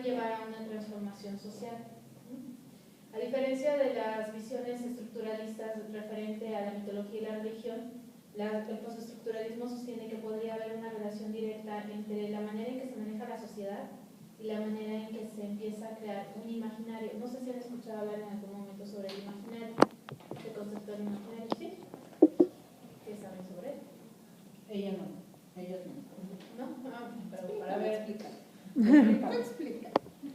llevar a una transformación social. A diferencia de las visiones estructuralistas referente a la mitología y la religión, el postestructuralismo sostiene que podría haber una relación directa entre la manera en que se maneja la sociedad y la manera en que se empieza a crear un imaginario. No sé si han escuchado hablar en algún momento sobre el imaginario, el concepto del imaginario, ¿sí? ¿Qué saben sobre él? Ella no, ellos no. ¿No? Pero para ver, explica. Explica.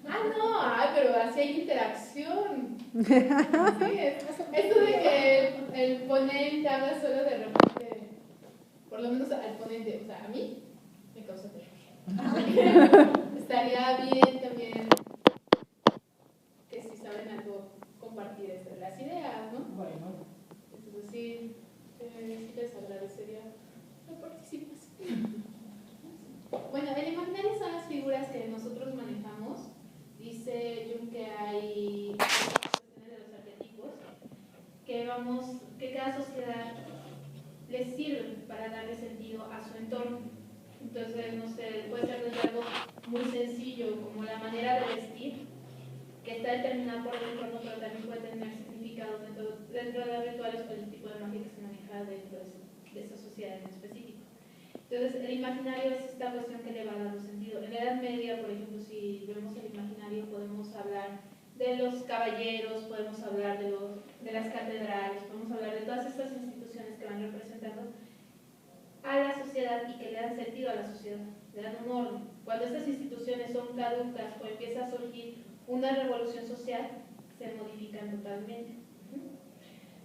No, pero así hay interacción. Sí, esto de que el ponente habla solo de repente, por lo menos al ponente, o sea, a mí me causa terror. Estaría bien también que si saben algo, compartir las ideas, ¿no? Bueno. Entonces sí les agradecería la participación. Bueno, el imaginario son las figuras que nosotros manejamos. Dice Jung que hay cuestiones de los arquetipos que cada sociedad les sirve para darle sentido a su entorno. Entonces, no sé, puede ser desde algo muy sencillo como la manera de vestir, que está determinada por el entorno, pero también puede tener significados dentro de los rituales o el tipo de magia que se maneja dentro de esa sociedad en específico. Entonces, el imaginario es esta cuestión que le va dando sentido. En la Edad Media, por ejemplo, si vemos el imaginario, podemos hablar de los caballeros, podemos hablar de las catedrales, podemos hablar de todas estas instituciones que van representando a la sociedad y que le dan sentido a la sociedad, le dan un orden. Cuando estas instituciones son caducas o empieza a surgir una revolución social, se modifican totalmente.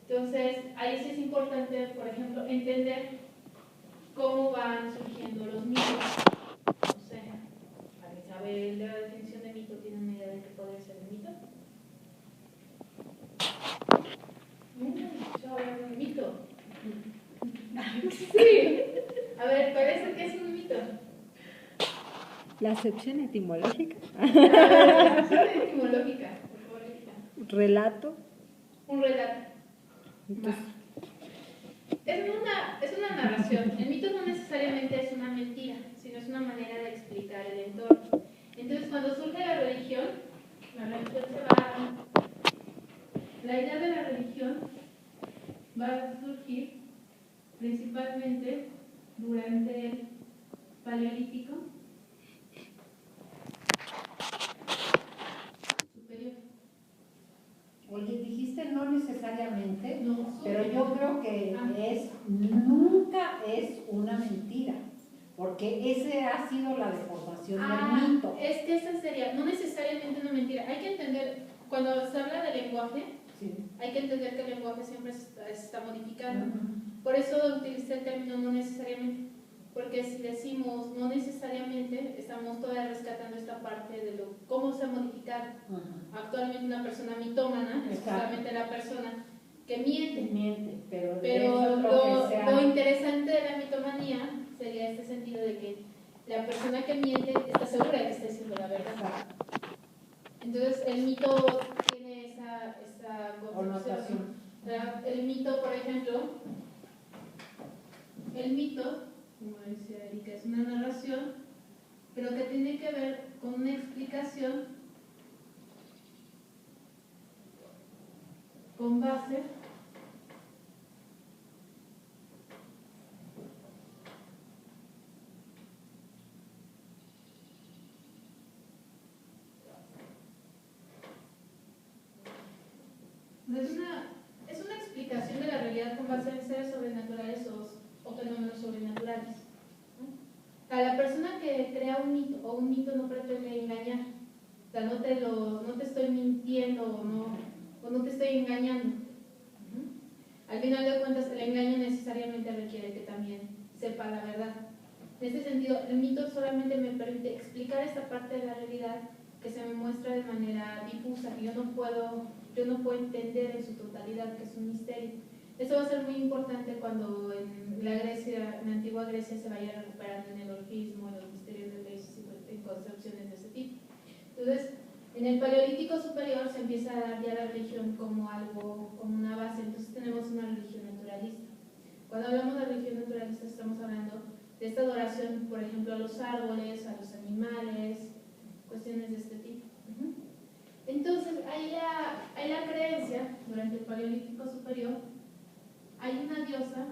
Entonces, ahí sí es importante, por ejemplo, entender cómo van surgiendo los mitos. O sea, ¿alguien sabe la definición de mito? ¿Tiene una idea de qué puede ser el mito? Nunca he escuchado hablar de un mito. Sí. A ver, parece que es un mito. La acepción etimológica. La acepción etimológica, por favor. Relato. Un relato. Entonces, es una narración. El mito no necesariamente es una mentira, sino es una manera de explicar el entorno. Entonces, cuando surge la religión la idea de la religión va a surgir principalmente durante el Paleolítico superior. Oye, dijiste no necesariamente, No, pero yo creo que nunca es una mentira, porque esa ha sido la deformación del mito. Es que esa sería, no necesariamente una mentira. Hay que entender, cuando se habla de lenguaje, Sí. hay que entender que el lenguaje siempre se está modificando. Por eso utilicé el término no necesariamente, porque si decimos no necesariamente, estamos todavía rescatando esta parte de cómo se ha modificado. Actualmente una persona mitómana es justamente la persona que miente. Pero lo interesante de la mitomanía sería este sentido de que la persona que miente está segura de que está diciendo la verdad. Entonces el mito tiene esa concepción. El mito, por ejemplo, como decía Erika, es una narración, pero que tiene que ver con una explicación con base es una explicación de la realidad con base en seres sobrenaturales o fenómenos sobrenaturales. A la persona que crea un mito o un mito no pretende engañar, o sea, no te estoy mintiendo o no te estoy engañando. Al final de cuentas, el engaño necesariamente requiere que también sepa la verdad. En este sentido, el mito solamente me permite explicar esta parte de la realidad que se me muestra de manera difusa, que yo no puedo entender en su totalidad, que es un misterio. Eso va a ser muy importante cuando en la antigua Grecia se vaya recuperando en el orfismo, en los misterios de leyes y en concepciones de ese tipo. Entonces, en el Paleolítico superior se empieza a dar ya la religión como una base. Entonces tenemos una religión naturalista. Cuando hablamos de religión naturalista estamos hablando de esta adoración, por ejemplo, a los árboles, a los animales, cuestiones de este tipo. Entonces, hay la creencia, durante el Paleolítico Superior, hay una diosa,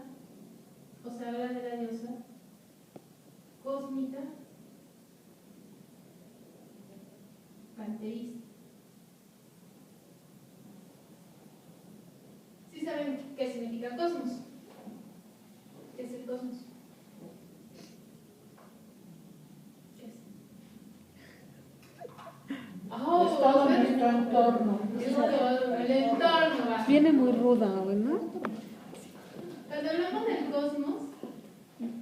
o se habla de la diosa cósmica panteísta. ¿Sí saben qué significa cosmos? ¿Qué es el cosmos? ¿Qué es? Es todo nuestro entorno. El entorno. Va. Viene muy ruda, ¿no? Cuando hablamos del cosmos,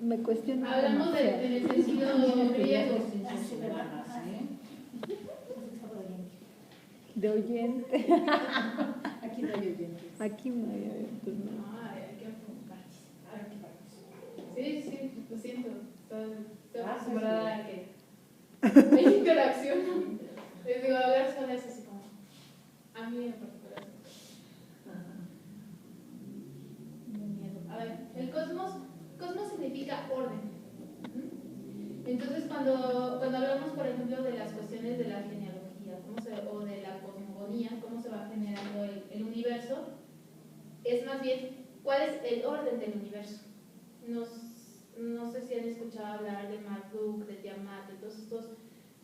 Me cuestiona. hablamos en el sentido griego. De oyente. Aquí no hay oyentes. Aquí no hay oyentes, ¿no? Ay, hay que participar. Sí, sí, lo siento. Estoy acostumbrada a que hay interacción. Les digo, hablar sola es así como. A mí en particular. A ver, el cosmos significa orden. Entonces, cuando hablamos, por ejemplo, de las cuestiones de la genealogía o de la cosmogonía, cómo se va generando el universo, es más bien cuál es el orden del universo. No sé si han escuchado hablar de Marduk, de Tiamat, de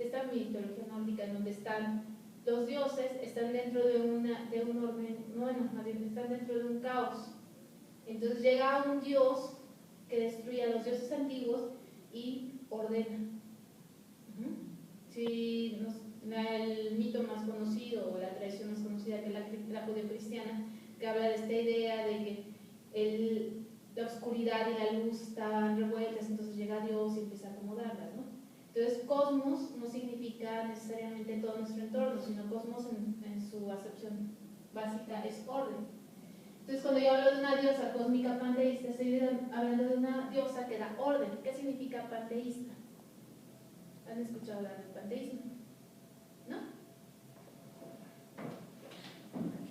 esta mitología nórdica en donde están los dioses, están dentro de un orden, bueno, más bien están dentro de un caos. Entonces llega un dios que destruye a los dioses antiguos y ordena. Si el mito más conocido o la tradición más conocida, que es la judeocristiana, que habla de esta idea de que la oscuridad y la luz estaban revueltas, entonces llega Dios y empieza a acomodarlas, ¿no? Entonces cosmos no significa necesariamente todo nuestro entorno, sino cosmos en su acepción básica es orden. Entonces, cuando yo hablo de una diosa cósmica panteísta, estoy hablando de una diosa que da orden. ¿Qué significa panteísta? ¿Han escuchado hablar del panteísmo? ¿No?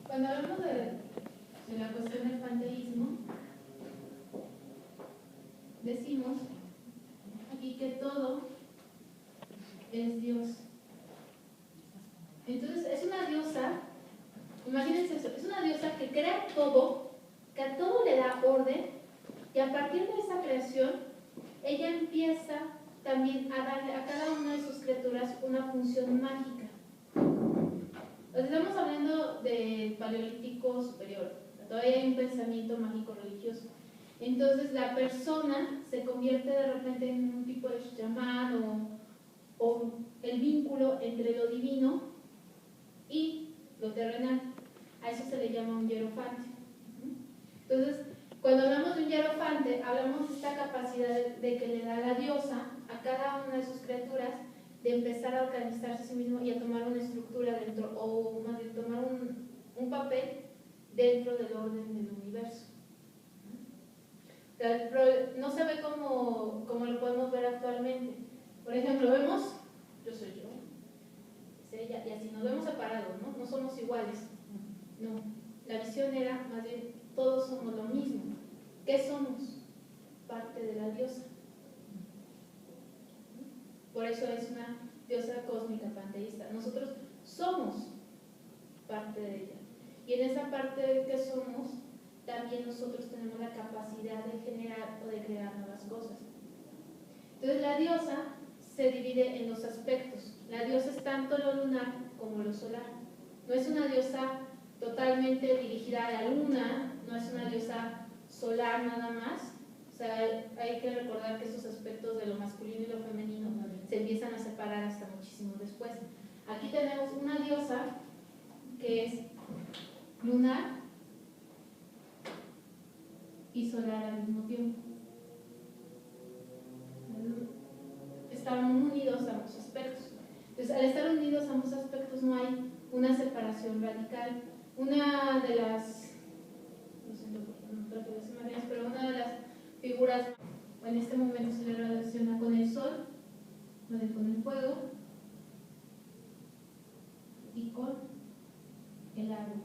Cuando hablamos de la cuestión del panteísmo, decimos aquí que todo es Dios. Entonces, es una diosa. Imagínense eso, es una diosa que crea todo, que a todo le da orden, y a partir de esa creación, ella empieza también a darle a cada una de sus criaturas una función mágica. Estamos hablando del Paleolítico Superior, todavía hay un pensamiento mágico religioso. Entonces la persona se convierte de repente en un tipo de chamán o el vínculo entre lo divino y lo terrenal. A eso se le llama un hierofante. Entonces, cuando hablamos de un hierofante, hablamos de esta capacidad de que le da la diosa a cada una de sus criaturas de empezar a organizarse a sí mismo y a tomar una estructura dentro, o más bien tomar un papel dentro del orden del universo. O sea, no se ve como lo podemos ver actualmente. Por ejemplo, vemos, yo soy yo, es ella, y así nos vemos separados, ¿no? No somos iguales. No, la visión era más bien todos somos lo mismo. ¿Qué somos? Parte de la diosa. Por eso es una diosa cósmica panteísta. Nosotros somos parte de ella. Y en esa parte que somos, también nosotros tenemos la capacidad de generar o de crear nuevas cosas. Entonces la diosa se divide en dos aspectos. La diosa es tanto lo lunar como lo solar. No es una diosa totalmente dirigida a la luna, no es una diosa solar nada más. O sea, hay que recordar que esos aspectos de lo masculino y lo femenino se empiezan a separar hasta muchísimo después. Aquí tenemos una diosa que es lunar y solar al mismo tiempo. Están unidos ambos aspectos. Entonces, al estar unidos ambos aspectos no hay una separación radical. Una de las, no sé, no traje las imágenes, pero una de las figuras en este momento se le relaciona con el sol, con el fuego y con el agua.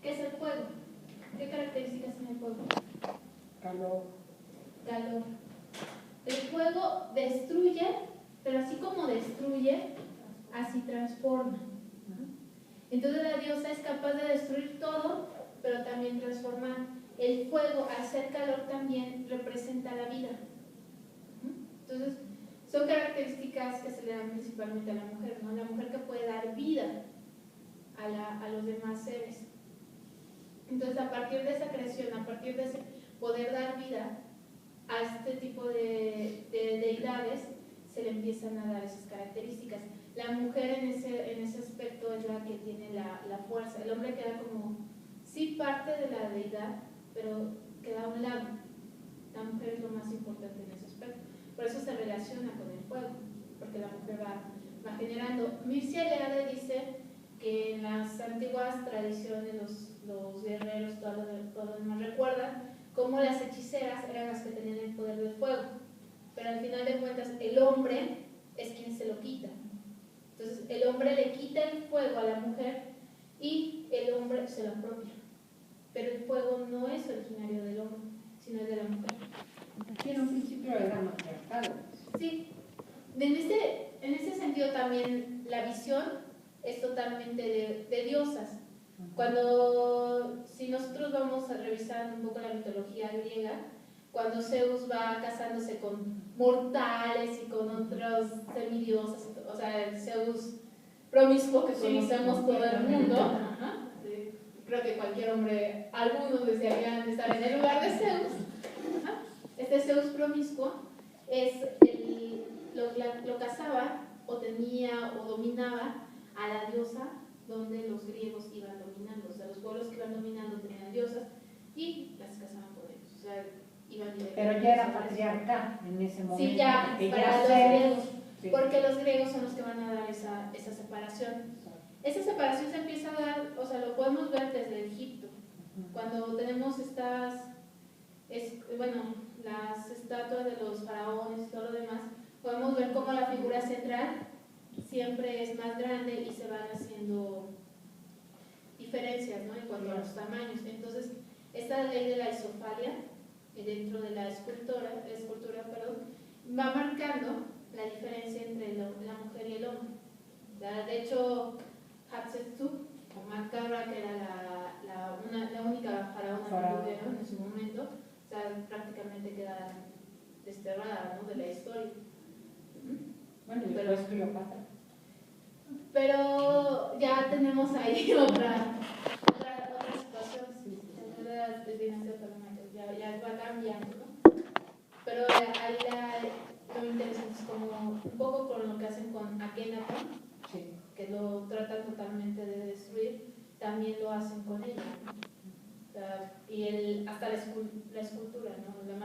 ¿Qué es el fuego? ¿Qué características tiene el fuego? Calor. Calor. El fuego destruye, pero así como destruye, así transforma. Entonces la diosa es capaz de destruir todo, pero también transformar. El fuego, al ser calor, también representa la vida. Entonces, son características que se le dan principalmente a la mujer, ¿no? La mujer que puede dar vida a los demás seres. Entonces, a partir de esa creación, a partir de ese poder dar vida a este tipo de deidades, se le empiezan a dar esas características. La mujer en ese aspecto es la que tiene la fuerza. El hombre queda como, sí, parte de la deidad, pero queda a un lado. La mujer es lo más importante en ese aspecto. Por eso se relaciona con el fuego, porque la mujer va generando. Mircea Eliade dice que en las antiguas tradiciones los guerreros, todos los demás recuerdan cómo las hechiceras eran las que tenían el poder del fuego, pero al final de cuentas el hombre es quien se lo quita. Entonces el hombre le quita el fuego a la mujer y el hombre se lo apropia, pero el fuego no es originario del hombre, sino es de la mujer. Sí, en un principio era matriarcado. Sí, en ese sentido también la visión es totalmente de diosas. Si nosotros vamos a revisar un poco la mitología griega, cuando Zeus va casándose con mortales y con otros semidioses, o sea, el Zeus promiscuo que conocemos todo el mundo, creo que cualquier hombre, algunos desearían estar en el lugar de Zeus. Este Zeus promiscuo lo casaba o tenía o dominaba a la diosa donde los griegos iban dominando. O sea, los pueblos que iban dominando tenían diosas y las casaban con ellos. O sea, iban directamente. Pero ya era patriarcal en ese momento. Sí, ya, para los griegos. Sí. Porque los griegos son los que van a dar esa separación. Esa separación se empieza a dar, o sea, lo podemos ver desde Egipto. Cuando tenemos las estatuas de los faraones y todo lo demás, podemos ver cómo la figura central siempre es más grande y se van haciendo diferencias, ¿no? En cuanto a los tamaños. Entonces, esta ley de la isofalia, dentro de la escultura, va marcando la diferencia entre la mujer y el hombre. De hecho, Hatshepsut, o Makara, que era la única faraona que tuvieron en su momento, o sea, prácticamente queda desterrada, ¿no?, de la historia. Bueno, y después Cleopatra. Pero ya tenemos ahí otra situación. Las dinastías ya va cambiando, ¿no? Pero ahí lo interesante es como un poco con lo que hacen con Akenatón, sí, que lo tratan totalmente de destruir, también lo hacen con ella. O sea, y hasta la escultura, ¿no? La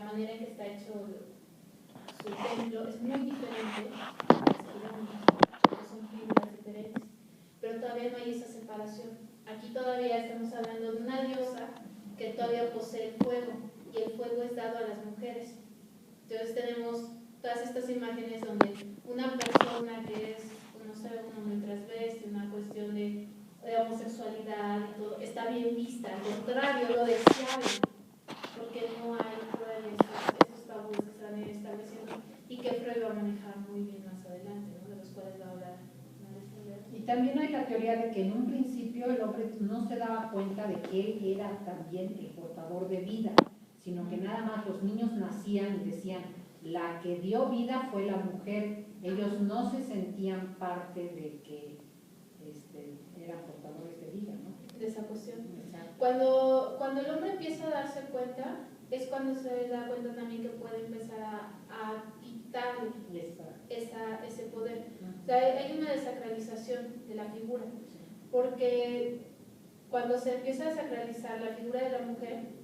manera en que está hecho su templo es muy diferente a las pirámides, porque son figuras diferentes, pero todavía no hay esa separación. Aquí todavía estamos hablando de una diosa que todavía posee el fuego, y el fuego es dado a las mujeres. Entonces tenemos todas estas imágenes donde una persona que es, no sé, un hombre transvesti, una cuestión de homosexualidad y todo, está bien vista, al contrario, lo deseable, porque no hay esos tabúes que están estableciendo y que Freud va a manejar muy bien más adelante, ¿no?, de los cuales va a hablar. Y también hay la teoría de que en un principio el hombre no se daba cuenta de que él era también el portador de vida, sino que nada más los niños nacían y decían, la que dio vida fue la mujer. Ellos no se sentían parte de que eran portadores de vida, ¿no? De esa cuestión. Cuando el hombre empieza a darse cuenta, es cuando se da cuenta también que puede empezar a quitarle ese poder. O sea, hay una desacralización de la figura, porque cuando se empieza a desacralizar la figura de la mujer,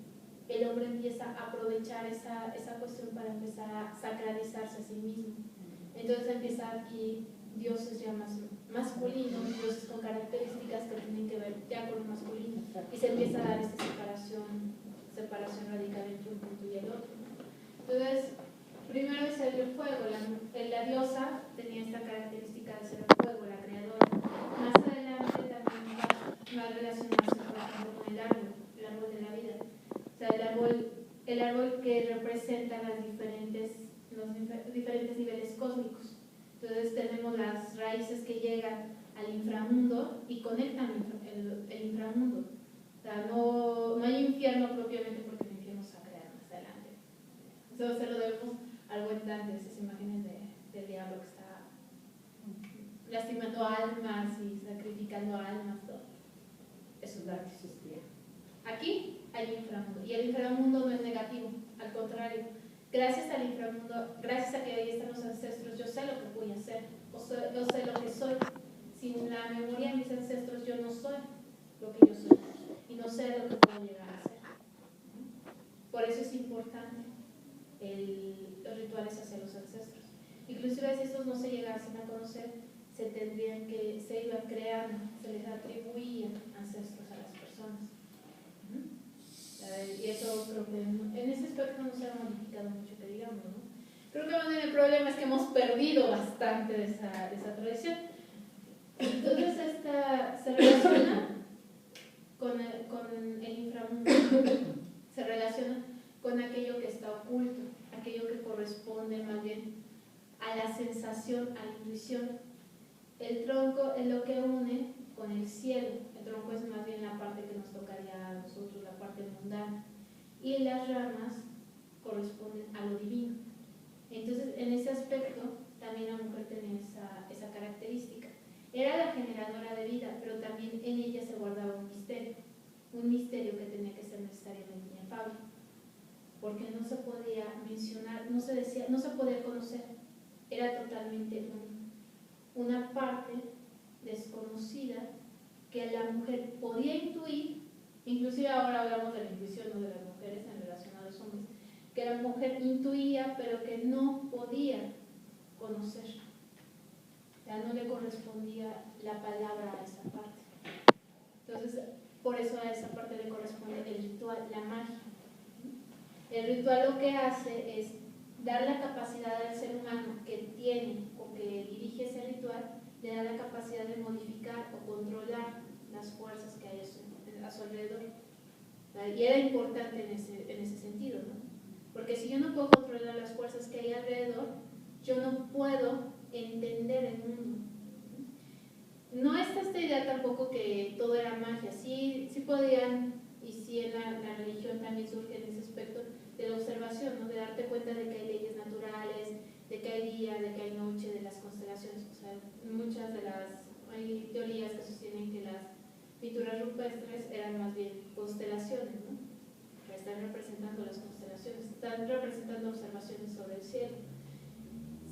el hombre empieza a aprovechar esa cuestión para empezar a sacralizarse a sí mismo. Entonces empieza aquí dioses ya más masculinos, dioses con características que tienen que ver ya con lo masculino, y se empieza a dar esta separación radical entre un punto y el otro. Entonces, primero es el fuego. La diosa tenía esta característica de ser el fuego, la creadora. Más adelante también va a relacionarse, por ejemplo, con el árbol de la vida. O sea, el árbol que representa las diferentes en los diferentes niveles cósmicos. Entonces tenemos las raíces que llegan al inframundo y conectan el inframundo. O sea, no hay infierno propiamente porque el infierno se va a crear más adelante. Eso se lo debemos al buen Dante, esas imágenes del diablo que está lastimando almas y sacrificando almas, todo. Eso es Dante. Aquí hay inframundo y el inframundo no es negativo, al contrario. Gracias al inframundo, gracias a que ahí están los ancestros, yo sé lo que voy a hacer, yo sé lo que soy. Sin la memoria de mis ancestros yo no soy lo que yo soy y no sé lo que puedo llegar a ser. Por eso es importante los rituales hacia los ancestros. Inclusive si estos no se llegasen a conocer, se iban creando, se les atribuían ancestros a las personas. Y eso creo que en ese aspecto no se ha modificado mucho, que digamos, ¿no? Creo que más bien el problema es que hemos perdido bastante de esa tradición. Entonces se relaciona con el inframundo, se relaciona con aquello que está oculto, aquello que corresponde más bien a la sensación, a la intuición. El tronco es lo que une con el cielo. El tronco es más bien la parte que nos tocaría a nosotros, la parte mundana. Y las ramas corresponden a lo divino. Entonces, en ese aspecto, también la mujer tenía esa característica. Era la generadora de vida, pero también en ella se guardaba un misterio que tenía que ser necesariamente inefable. Porque no se podía mencionar, no se podía conocer. Era totalmente una parte desconocida que la mujer podía intuir, inclusive ahora hablamos de la intuición, ¿no?, de las mujeres en relación a los hombres, que la mujer intuía pero que no podía conocer, ya no le correspondía la palabra a esa parte. Entonces, por eso a esa parte le corresponde el ritual, la magia. El ritual lo que hace es dar la capacidad al ser humano que tiene o que dirige ese ritual, le da la capacidad de modificar o controlar las fuerzas que hay a su alrededor. Y era importante en ese sentido, ¿no? Porque si yo no puedo controlar las fuerzas que hay alrededor, yo no puedo entender el mundo. No está esta idea tampoco que todo era magia, sí podían, y sí en la religión también surge en ese aspecto de la observación, ¿no?, de darte cuenta de que hay leyes naturales, de que hay día, de que hay noche, de las constelaciones. O sea, hay teorías que sostienen que las pinturas rupestres eran más bien constelaciones, ¿no?, que están representando las constelaciones, están representando observaciones sobre el cielo,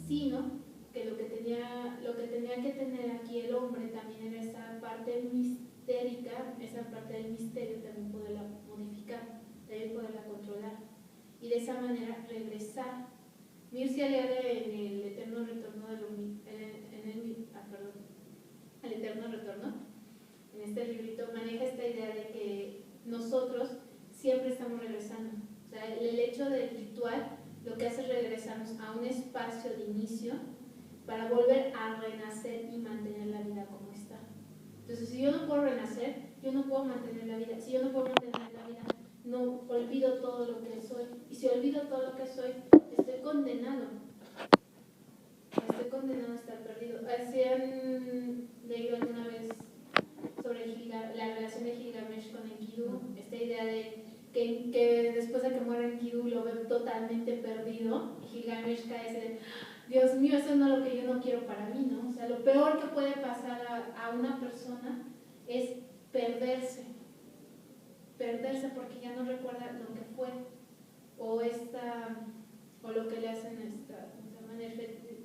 sino que lo que tenía que tener aquí el hombre también era esa parte mistérica, esa parte del misterio, también poderla modificar, también poderla controlar, y de esa manera regresar. Mircea Eliade en el Eterno Retorno el Eterno Retorno, en este librito, maneja esta idea de que nosotros siempre estamos regresando. O sea, el hecho del ritual lo que hace es regresarnos a un espacio de inicio para volver a renacer y mantener la vida como está. Entonces, si yo no puedo renacer, yo no puedo mantener la vida. Si yo no puedo mantener la vida, no olvido todo lo que soy. Y si olvido todo lo que soy, estoy condenado. Estoy condenado a estar perdido. ¿Si han leído alguna vez sobre la relación de Gilgamesh con Enkidu? Esta idea de que después de que muere Enkidu lo ve totalmente perdido, y Gilgamesh cae ese de, Dios mío, eso no es lo que yo no quiero para mí, ¿no? O sea, lo peor que puede pasar a una persona es perderse porque ya no recuerda lo que fue, o lo que le hacen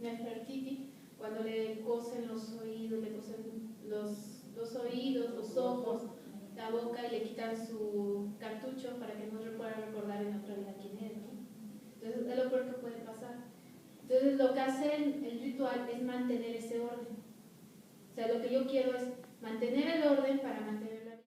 Nefertiti, cuando le cosen los oídos, le cosen los oídos, los ojos, la boca, y le quitan su cartucho para que no pueda recordar en otra vida quién es, ¿no? Entonces es lo peor que puede pasar. Entonces lo que hace el ritual es mantener ese orden. O sea, lo que yo quiero es mantener el orden para mantener